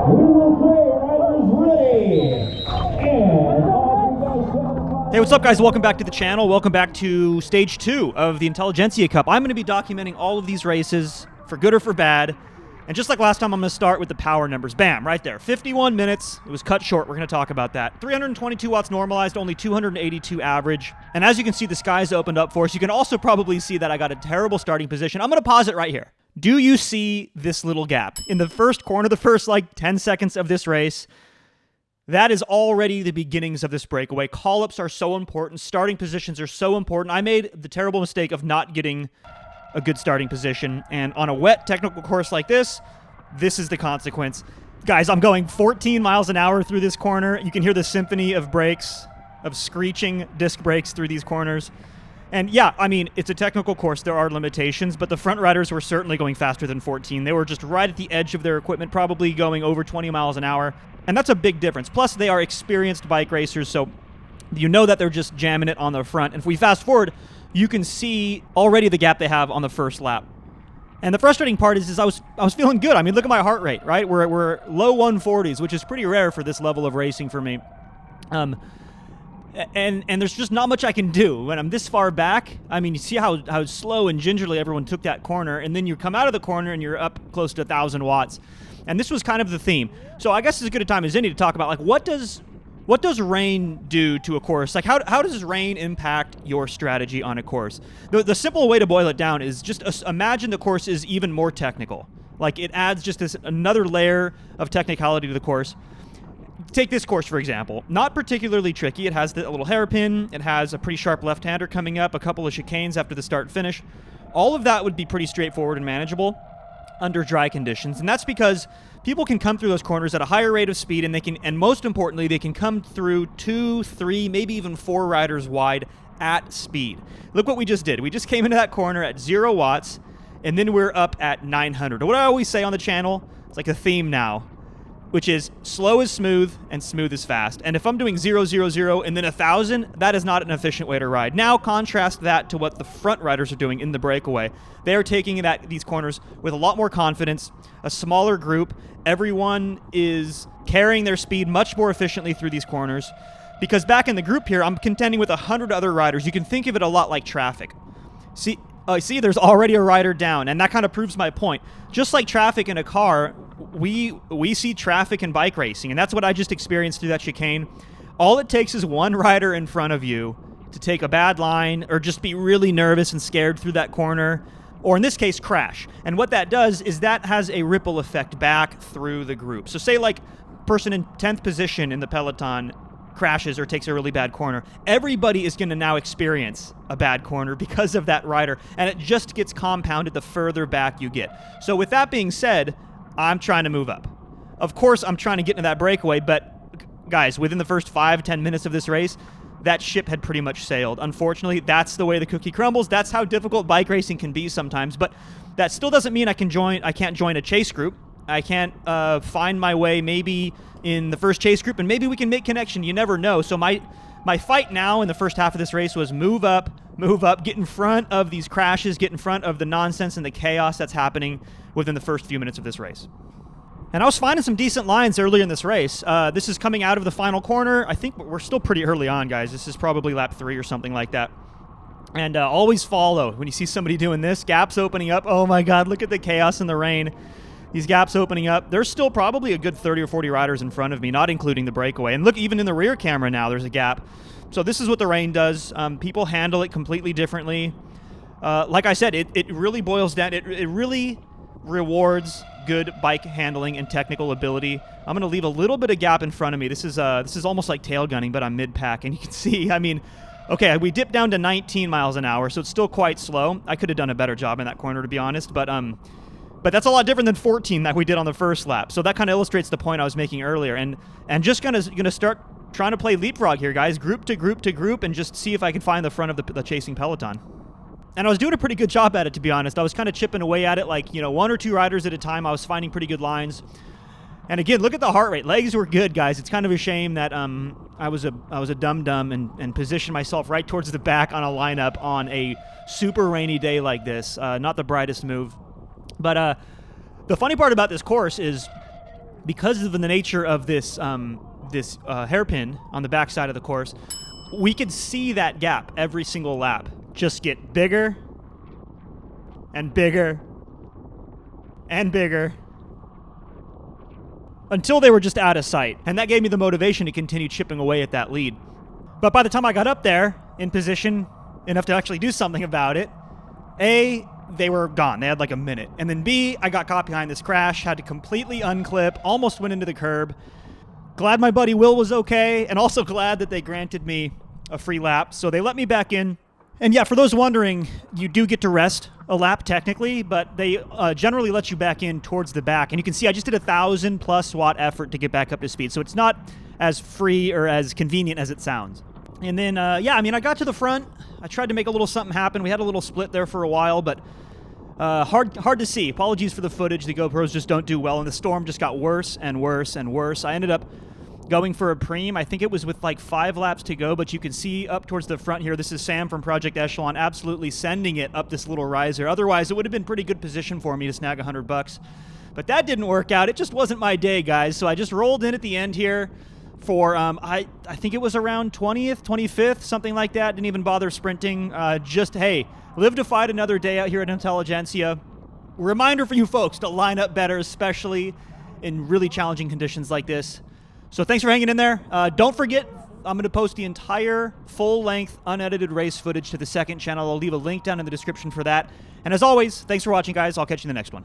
Hey, what's up, guys? Welcome back to the channel. Welcome back to Stage 2 of the Intelligentsia Cup. I'm going to be documenting all of these races, for good or for bad. And just like last time, I'm going to start with the power numbers. Bam, right there. 51 minutes. It was cut short. We're going to talk about that. 322 watts normalized, only 282 average. And as you can see, the skies opened up for us. You can also probably see that I got a terrible starting position. I'm going to pause it right here. Do you see this little gap? In the first corner, the first, 10 seconds of this race, that is already the beginnings of this breakaway. Call-ups are so important. Starting positions are so important. I made the terrible mistake of not getting a good starting position. And on a wet technical course like this is the consequence. Guys, I'm going 14 miles an hour through this corner. You can hear the symphony of brakes, of screeching disc brakes through these corners. And yeah, I mean, it's a technical course. There are limitations, but the front riders were certainly going faster than 14. They were just right at the edge of their equipment, probably going over 20 miles an hour. And that's a big difference. Plus, they are experienced bike racers, so you know that they're just jamming it on the front. And if we fast forward, you can see already the gap they have on the first lap. And the frustrating part is I was feeling good. I mean, look at my heart rate, right? We're low 140s, which is pretty rare for this level of racing for me. And there's just not much I can do when I'm this far back. I mean, you see how slow and gingerly everyone took that corner, and then you come out of the corner and you're up close to 1,000 watts. And this was kind of the theme. So I guess it's as good a time as any to talk about, what does rain do to a course? How does rain impact your strategy on a course? The simple way to boil it down is just imagine the course is even more technical. It adds just another layer of technicality to the course. Take this course, for example. Not particularly tricky. It has the little hairpin. It has a pretty sharp left-hander coming up, a couple of chicanes after the start and finish. All of that would be pretty straightforward and manageable under dry conditions, and that's because people can come through those corners at a higher rate of speed, and most importantly, they can come through 2, 3, maybe even 4 riders wide at speed. Look what we just did. We just came into that corner at 0 watts, and then we're up at 900. What I always say on the channel, it's like a theme now, which is slow is smooth and smooth is fast. And if I'm doing 0, 0, 0, and then 1,000, that is not an efficient way to ride. Now contrast that to what the front riders are doing in the breakaway. They are taking these corners with a lot more confidence, a smaller group. Everyone is carrying their speed much more efficiently through these corners. Because back in the group here, I'm contending with 100 other riders. You can think of it a lot like traffic. See, there's already a rider down, and that kind of proves my point. Just like traffic in a car, we see traffic in bike racing, and that's what I just experienced through that chicane. All it takes is one rider in front of you to take a bad line or just be really nervous and scared through that corner, or in this case, crash. And what that does is that has a ripple effect back through the group. So say person in 10th position in the peloton crashes or takes a really bad corner. Everybody is going to now experience a bad corner because of that rider, and it just gets compounded the further back you get. So with that being said, I'm trying to move up. Of course, I'm trying to get into that breakaway, but guys, within the first 5-10 minutes of this race, that ship had pretty much sailed. Unfortunately, that's the way the cookie crumbles. That's how difficult bike racing can be sometimes, but that still doesn't mean I can't join a chase group. I can't find my way maybe in the first chase group, and maybe we can make connection. You never know. So my fight now in the first half of this race was move up, get in front of these crashes, get in front of the nonsense and the chaos that's happening within the first few minutes of this race. And I was finding some decent lines earlier in this race. This is coming out of the final corner. I think we're still pretty early on, guys. This is probably lap 3 or something like that. And always follow. When you see somebody doing this, gaps opening up, oh my God, look at the chaos in the rain. These gaps opening up. There's still probably a good 30 or 40 riders in front of me, not including the breakaway. And look, even in the rear camera now, there's a gap. So this is what the rain does. People handle it completely differently. Like I said, it really boils down. It really rewards good bike handling and technical ability. I'm going to leave a little bit of gap in front of me. This is almost like tail gunning, but I'm mid-pack. And you can see, I mean, okay, we dipped down to 19 miles an hour, so it's still quite slow. I could have done a better job in that corner, to be honest, but that's a lot different than 14 that we did on the first lap. So that kind of illustrates the point I was making earlier. And just gonna start trying to play leapfrog here, guys, group to group to group, and just see if I can find the front of the chasing peloton. And I was doing a pretty good job at it, to be honest. I was kind of chipping away at it, 1 or 2 riders at a time. I was finding pretty good lines. And again, look at the heart rate. Legs were good, guys. It's kind of a shame that I was a dum-dum and positioned myself right towards the back on a lineup on a super rainy day like this. Not the brightest move. But the funny part about this course is because of the nature of this hairpin on the backside of the course, we could see that gap every single lap just get bigger and bigger and bigger until they were just out of sight. And that gave me the motivation to continue chipping away at that lead. But by the time I got up there in position enough to actually do something about it, A, they were gone. They had like a minute. And then B, I got caught behind this crash, had to completely unclip, almost went into the curb. Glad my buddy Will was okay, and also glad that they granted me a free lap. So they let me back in. And yeah, for those wondering, you do get to rest a lap technically, but they generally let you back in towards the back. And you can see I just did 1,000+ watt effort to get back up to speed. So it's not as free or as convenient as it sounds. And then, yeah, I mean, I got to the front. I tried to make a little something happen. We had a little split there for a while, but hard to see. Apologies for the footage. The GoPros just don't do well, and the storm just got worse and worse and worse. I ended up going for a preem. I think it was with like 5 laps to go, but you can see up towards the front here, this is Sam from Project Echelon absolutely sending it up this little riser. Otherwise, it would have been pretty good position for me to snag $100. But that didn't work out. It just wasn't my day, guys. So I just rolled in at the end here for, I think it was around 20th, 25th, something like that. Didn't even bother sprinting. Just, hey, live to fight another day out here at Intelligentsia. Reminder for you folks to line up better, especially in really challenging conditions like this. So thanks for hanging in there. Don't forget, I'm going to post the entire full-length, unedited race footage to the second channel. I'll leave a link down in the description for that. And as always, thanks for watching, guys. I'll catch you in the next one.